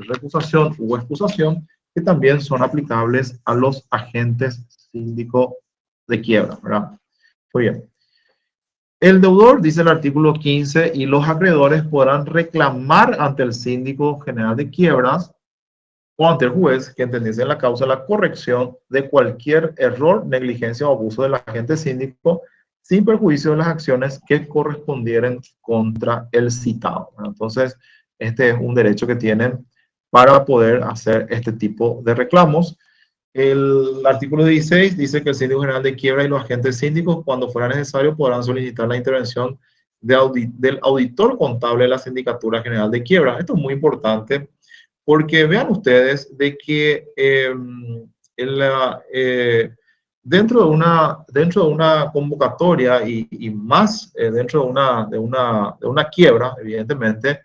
recusación u excusación que también son aplicables a los agentes síndicos de quiebra, ¿verdad? Muy bien. El deudor, dice el artículo 15, y los acreedores podrán reclamar ante el síndico general de quiebras o ante el juez que entendiese en la causa la corrección de cualquier error, negligencia o abuso del agente síndico sin perjuicio de las acciones que correspondieran contra el citado. Entonces, este es un derecho que tienen para poder hacer este tipo de reclamos. El artículo 16 dice que el síndico general de quiebra y los agentes síndicos, cuando fuera necesario, podrán solicitar la intervención del auditor contable de la Sindicatura General de Quiebra. Esto es muy importante porque vean ustedes de que dentro de una convocatoria y más dentro de una quiebra, evidentemente,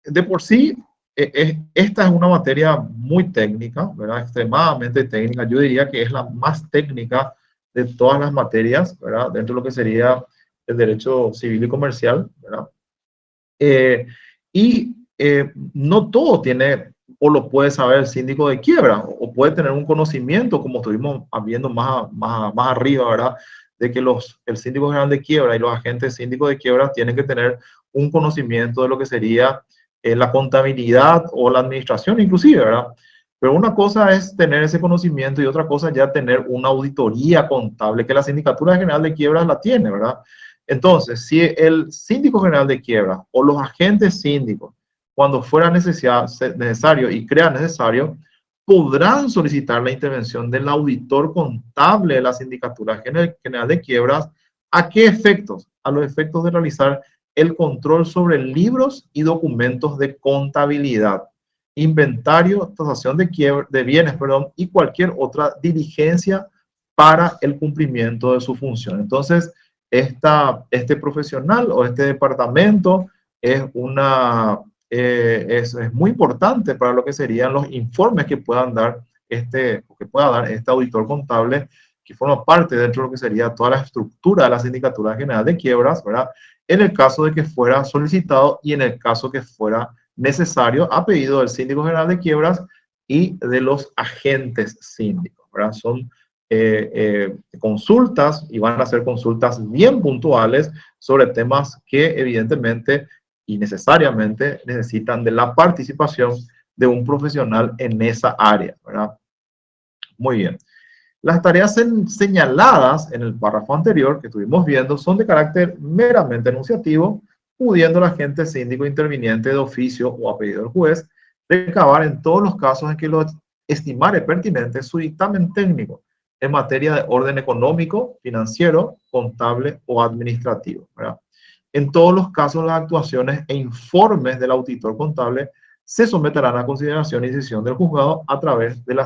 de por sí, esta es una materia muy técnica, ¿verdad? Extremadamente técnica. Yo diría que es la más técnica de todas las materias, ¿verdad? Dentro de lo que sería el derecho civil y comercial, ¿verdad? No todo tiene o lo puede saber el síndico de quiebra, o puede tener un conocimiento, como estuvimos viendo más arriba, ¿verdad? De que el síndico general de quiebra y los agentes síndicos de quiebra tienen que tener un conocimiento de lo que sería la contabilidad o la administración inclusive, ¿verdad? Pero una cosa es tener ese conocimiento y otra cosa ya tener una auditoría contable que la Sindicatura General de Quiebras la tiene, ¿verdad? Entonces, si el síndico general de quiebras o los agentes síndicos, cuando fuera necesario y crea necesario, podrán solicitar la intervención del auditor contable de la Sindicatura General de Quiebras. ¿A qué efectos? A los efectos de realizar el control sobre libros y documentos de contabilidad, inventario, tasación de bienes, y cualquier otra diligencia para el cumplimiento de su función. Entonces, este profesional o este departamento es es muy importante para lo que serían los informes que puedan dar que pueda dar este auditor contable, que forma parte dentro de lo que sería toda la estructura de la Sindicatura General de Quiebras, ¿verdad? En el caso de que fuera solicitado y en el caso que fuera necesario a pedido del Síndico General de Quiebras y de los agentes síndicos, ¿verdad? Son consultas y van a ser consultas bien puntuales sobre temas que evidentemente y necesariamente necesitan de la participación de un profesional en esa área, ¿verdad? Muy bien. Las tareas señaladas en el párrafo anterior que estuvimos viendo son de carácter meramente enunciativo, pudiendo el agente síndico interviniente de oficio o a pedido del juez recabar en todos los casos en que lo estimare pertinente su dictamen técnico en materia de orden económico, financiero, contable o administrativo, ¿verdad? En todos los casos, las actuaciones e informes del auditor contable se someterán a consideración y decisión del juzgado a través del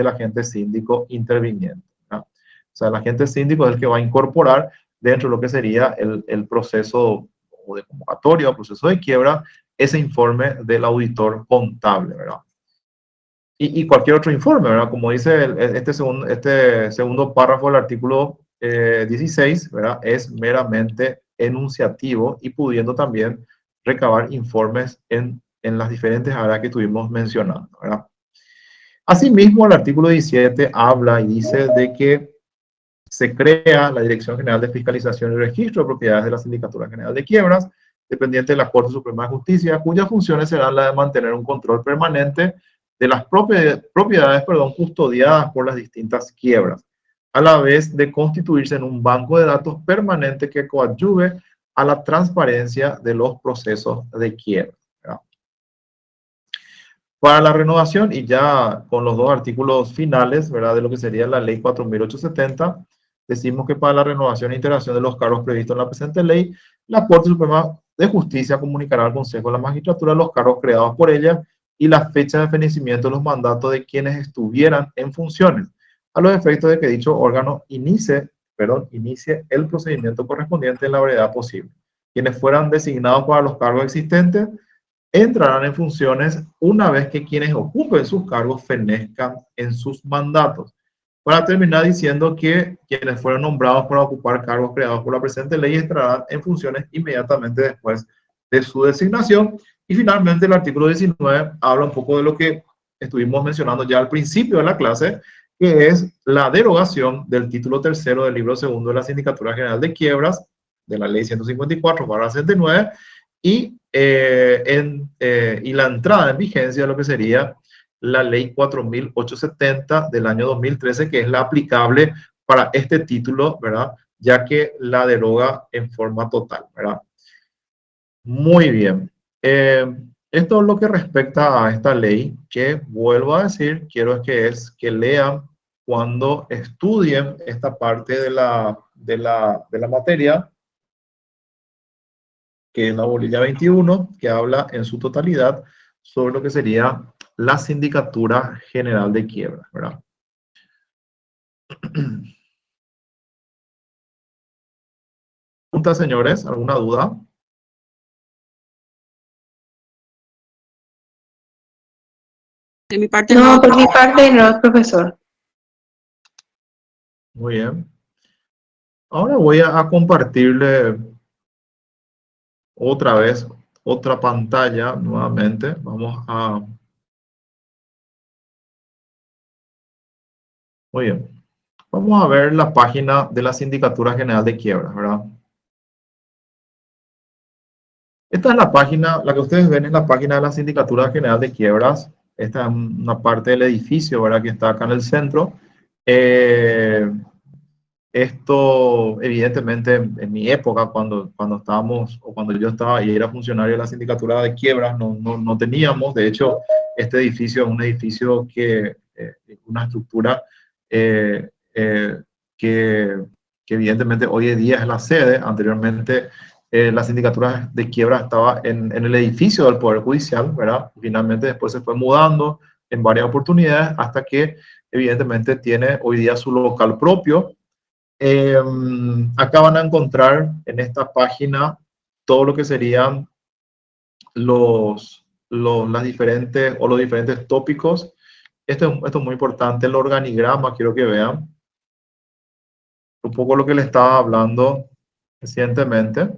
agente síndico interviniente, ¿verdad? O sea, el agente síndico es el que va a incorporar dentro de lo que sería el proceso o de convocatoria o proceso de quiebra ese informe del auditor contable, ¿verdad? Y cualquier otro informe, ¿verdad? Como dice este segundo párrafo del artículo 16, ¿verdad? Es meramente enunciativo y pudiendo también recabar informes en las diferentes áreas que estuvimos mencionando, ¿verdad? Asimismo, el artículo 17 habla y dice de que se crea la Dirección General de Fiscalización y Registro de Propiedades de la Sindicatura General de Quiebras, dependiente de la Corte Suprema de Justicia, cuyas funciones serán las de mantener un control permanente de las propiedades custodiadas por las distintas quiebras, a la vez de constituirse en un banco de datos permanente que coadyuve a la transparencia de los procesos de quiebra, ¿verdad? Para la renovación, y ya con los dos artículos finales, ¿verdad?, de lo que sería la ley 4.870, decimos que para la renovación e integración de los cargos previstos en la presente ley, la Corte Suprema de Justicia comunicará al Consejo de la Magistratura los cargos creados por ella y la fecha de fenecimiento de los mandatos de quienes estuvieran en funciones, a los efectos de que dicho órgano inicie el procedimiento correspondiente en la brevedad posible. Quienes fueran designados para los cargos existentes entrarán en funciones una vez que quienes ocupen sus cargos fenezcan en sus mandatos. Para terminar diciendo que quienes fueron nombrados para ocupar cargos creados por la presente ley entrarán en funciones inmediatamente después de su designación. Y finalmente el artículo 19 habla un poco de lo que estuvimos mencionando ya al principio de la clase, que es la derogación del título tercero del libro segundo de la Sindicatura General de Quiebras, de la ley 154/69, y la entrada en vigencia de lo que sería la ley 4.870 del año 2013, que es la aplicable para este título, ¿verdad? Ya que la deroga en forma total, ¿verdad? Muy bien. Esto es lo que respecta a esta ley, que vuelvo a decir, quiero que lean cuando estudien esta parte de la materia, que es la bolilla 21, que habla en su totalidad sobre lo que sería la Sindicatura General de Quiebras, ¿verdad? ¿Preguntas, señores? ¿Alguna duda? De mi parte No, por mi parte no, profesor. Muy bien. Ahora voy a compartirle otra vez otra pantalla nuevamente. Muy bien. Vamos a ver la página de la Sindicatura General de Quiebras, ¿verdad? Esta es la página, la que ustedes ven es la página de la Sindicatura General de Quiebras. Esta es una parte del edificio, ¿verdad? Que está acá en el centro. Esto, evidentemente, en mi época, cuando estábamos, o cuando yo estaba y era funcionario de la Sindicatura de Quiebras, no teníamos. De hecho, este edificio es un edificio que, una estructura eh, eh, que, que evidentemente hoy en día es la sede. Anteriormente, la Sindicatura de Quiebras estaba en el edificio del Poder Judicial, ¿verdad? Finalmente después se fue mudando en varias oportunidades hasta que evidentemente tiene hoy día su local propio. Acá van a encontrar en esta página todo lo que serían las diferentes o los diferentes tópicos. Esto es muy importante, el organigrama, quiero que vean un poco lo que les estaba hablando recientemente.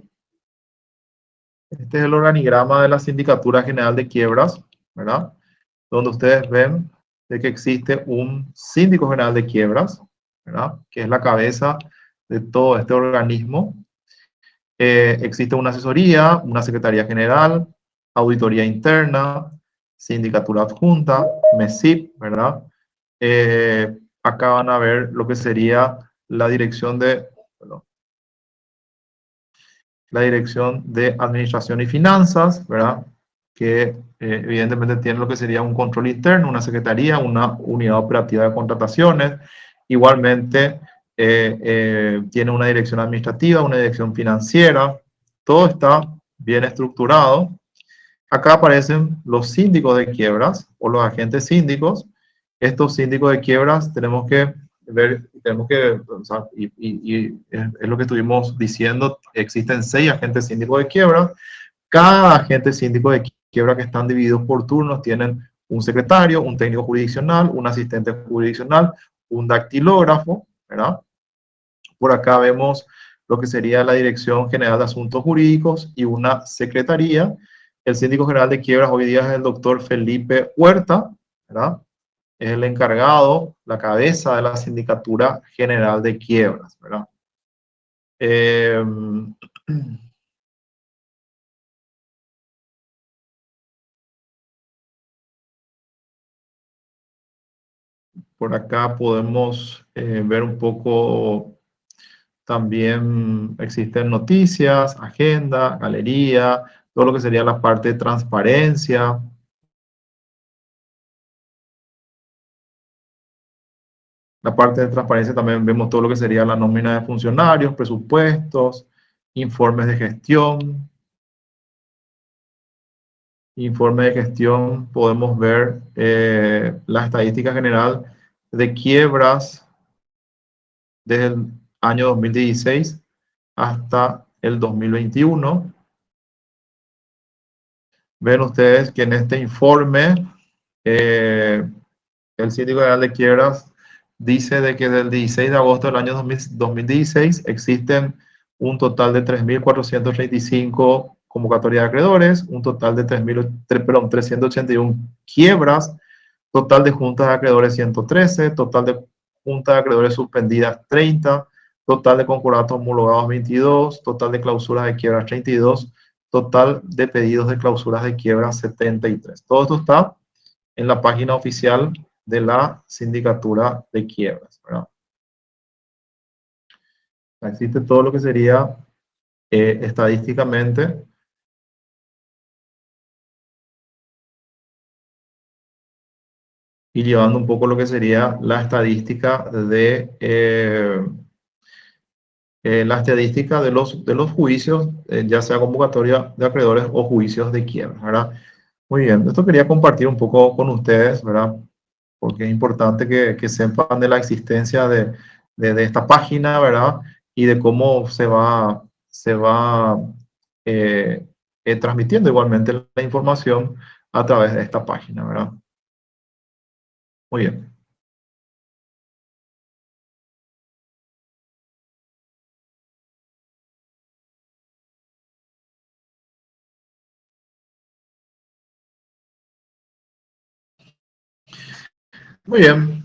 Este es el organigrama de la Sindicatura General de Quiebras, ¿verdad? Donde ustedes ven de que existe un síndico general de quiebras, ¿verdad? Que es la cabeza de todo este organismo. Existe una asesoría, una secretaría general, auditoría interna, sindicatura adjunta, MESIP, ¿verdad? Acá van a ver lo que sería la dirección de, perdón, la dirección de administración y finanzas, ¿verdad? Que evidentemente tiene lo que sería un control interno, una secretaría, una unidad operativa de contrataciones. Igualmente, tiene una dirección administrativa, una dirección financiera. Todo está bien estructurado. Acá aparecen los síndicos de quiebras o los agentes síndicos. Estos síndicos de quiebras tenemos que ver, o sea, y es lo que estuvimos diciendo, existen 6 agentes síndicos de quiebra. Cada agente síndico de quiebra, que están divididos por turnos, tienen un secretario, un técnico jurisdiccional, un asistente jurisdiccional, un dactilógrafo, ¿verdad? Por acá vemos lo que sería la Dirección General de Asuntos Jurídicos y una secretaría. El síndico general de quiebras hoy día es el doctor Felipe Huerta, ¿verdad? Es el encargado, la cabeza de la Sindicatura General de Quiebras, ¿verdad? Por acá podemos ver un poco, también existen noticias, agenda, galería, todo lo que sería la parte de transparencia. La parte de transparencia también vemos todo lo que sería la nómina de funcionarios, presupuestos, informes de gestión. Informe de gestión, podemos ver la estadística general de quiebras desde el año 2016 hasta el 2021. Ven ustedes que en este informe el síndico general de quiebras dice de que del 16 de agosto del año 2016 existen un total de 3.435 convocatorias de acreedores, un total de 381 quiebras, total de juntas de acreedores 113, total de juntas de acreedores suspendidas 30, total de concordatos homologados 22, total de clausuras de quiebras 32, total de pedidos de clausuras de quiebra 73. Todo esto está en la página oficial de la Sindicatura de Quiebras, ¿verdad? Existe todo lo que sería estadísticamente y llevando un poco lo que sería la estadística de los juicios, ya sea convocatoria de acreedores o juicios de quiebra, ¿verdad? Muy bien, esto quería compartir un poco con ustedes, ¿verdad? Porque es importante que sepan de la existencia de esta página, ¿verdad? Y de cómo se va transmitiendo igualmente la información a través de esta página, ¿verdad? Muy bien. Muy bien.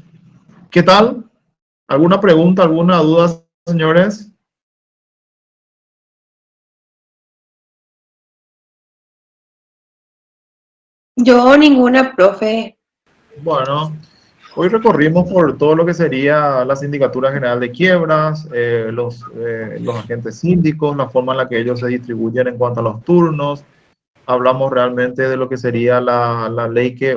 ¿Qué tal? ¿Alguna pregunta, alguna duda, señores? Yo ninguna, profe. Bueno, hoy recorrimos por todo lo que sería la Sindicatura General de Quiebras, los agentes síndicos, la forma en la que ellos se distribuyen en cuanto a los turnos. Hablamos realmente de lo que sería la ley que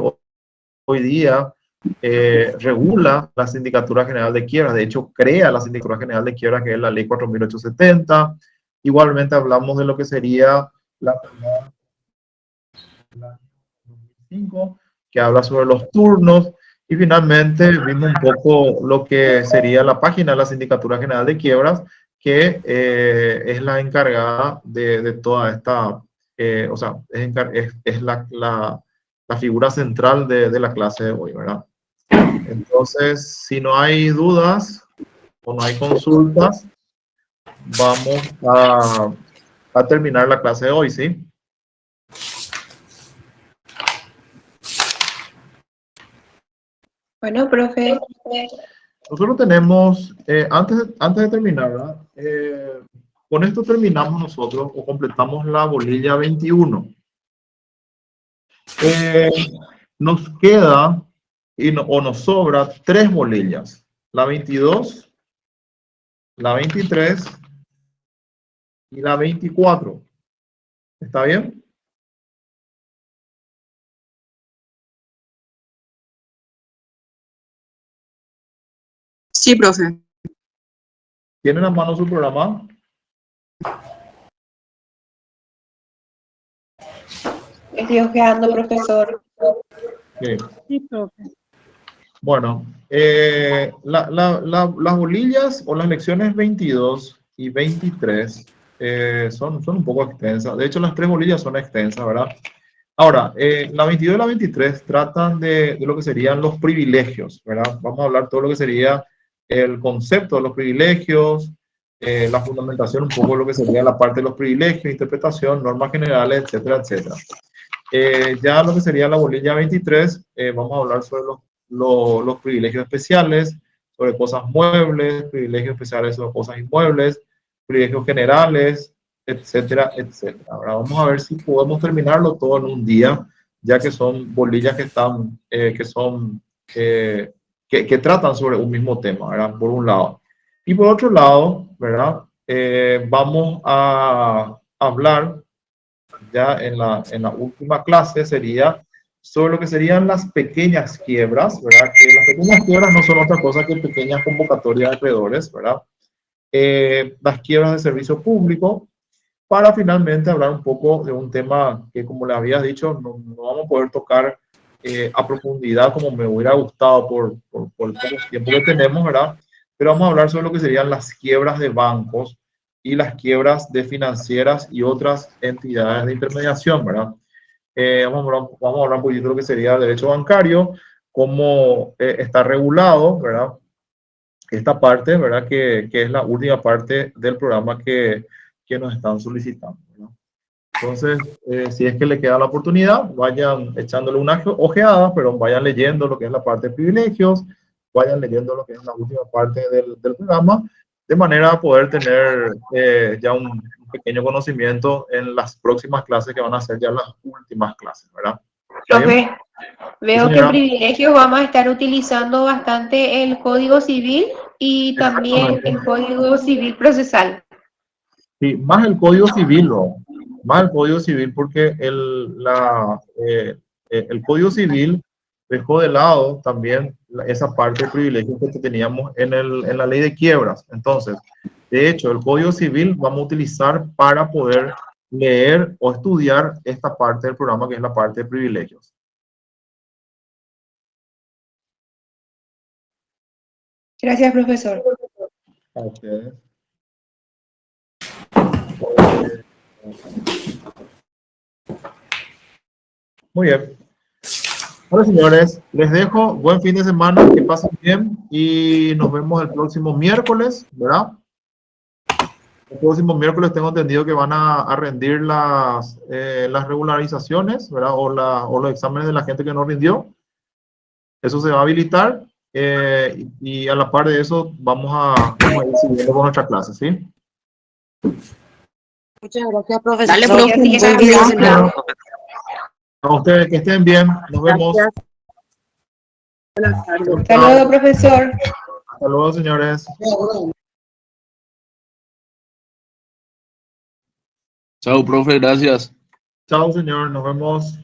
hoy día regula la Sindicatura General de Quiebras. De hecho, crea la Sindicatura General de Quiebras, que es la ley 4870. Igualmente hablamos de lo que sería la 2005, que habla sobre los turnos. Y finalmente vimos un poco lo que sería la página de la Sindicatura General de Quiebras, que es la encargada de toda esta, o sea, es la figura central de la clase de hoy, ¿verdad? Entonces, si no hay dudas o no hay consultas, vamos a terminar la clase de hoy, ¿sí? Bueno, profe. Nosotros tenemos, antes de terminar, ¿verdad? Con esto terminamos nosotros o completamos la bolilla 21. Nos queda o nos sobra 3 bolillas. La 22, la 23 y la 24. ¿Está bien? Sí, profe. ¿Tienen a mano su programa? Estoy ojeando, profesor. Sí. Sí, profe. Bueno, las bolillas o las lecciones 22 y 23 son un poco extensas. De hecho, las 3 bolillas son extensas, ¿verdad? Ahora, la 22 y la 23 tratan de lo que serían los privilegios, ¿verdad? Vamos a hablar todo lo que sería el concepto de los privilegios, la fundamentación, un poco de lo que sería la parte de los privilegios, interpretación, normas generales, etcétera, etcétera. Ya lo que sería la bolilla 23, vamos a hablar sobre los privilegios especiales, sobre cosas muebles, privilegios especiales sobre cosas inmuebles, privilegios generales, etcétera, etcétera. Ahora vamos a ver si podemos terminarlo todo en un día, ya que son bolillas que están, que tratan sobre un mismo tema, ¿verdad? Por un lado. Y por otro lado, ¿verdad? Vamos a hablar ya en la última clase sería sobre lo que serían las pequeñas quiebras, ¿verdad? Que las pequeñas quiebras no son otra cosa que pequeñas convocatorias de acreedores, ¿verdad? Las quiebras de servicio público, para finalmente hablar un poco de un tema que, como le había dicho, no vamos a poder tocar a profundidad como me hubiera gustado por el poco tiempo que tenemos, ¿verdad? Pero vamos a hablar sobre lo que serían las quiebras de bancos y las quiebras de financieras y otras entidades de intermediación, ¿verdad? Vamos a hablar un poquito de lo que sería el derecho bancario, cómo está regulado, ¿verdad? Esta parte, ¿verdad? Que es la última parte del programa que nos están solicitando, ¿verdad? Entonces, si es que le queda la oportunidad, vayan echándole una ojeada, pero vayan leyendo lo que es la parte de privilegios, vayan leyendo lo que es la última parte del programa, de manera a poder tener ya un pequeño conocimiento en las próximas clases que van a ser ya las últimas clases, ¿verdad? Profe, veo Sí, que en privilegios vamos a estar utilizando bastante el Código Civil y también el Código Civil Procesal. Sí, más el Código Civil, ¿no? Más el Código Civil, porque el Código Civil dejó de lado también esa parte de privilegios que teníamos en la ley de quiebras. Entonces, de hecho, el Código Civil vamos a utilizar para poder leer o estudiar esta parte del programa, que es la parte de privilegios. Gracias, profesor. A ustedes. Muy bien. Bueno, señores, les dejo. Buen fin de semana, que pasen bien y nos vemos el próximo miércoles, ¿verdad? El próximo miércoles tengo entendido que van a rendir las regularizaciones, ¿verdad? O los exámenes de la gente que no rindió. Eso se va a habilitar y a la par de eso vamos a ir siguiendo con nuestra clase, ¿sí? Muchas gracias, profesor. Dale, profe. Gracias, Buen fin de semana. A ustedes que estén bien, nos vemos. Gracias. Buenas tardes. Hasta luego, profesor. Hasta luego, señores. Chao, profe, gracias. Chao, señor, nos vemos.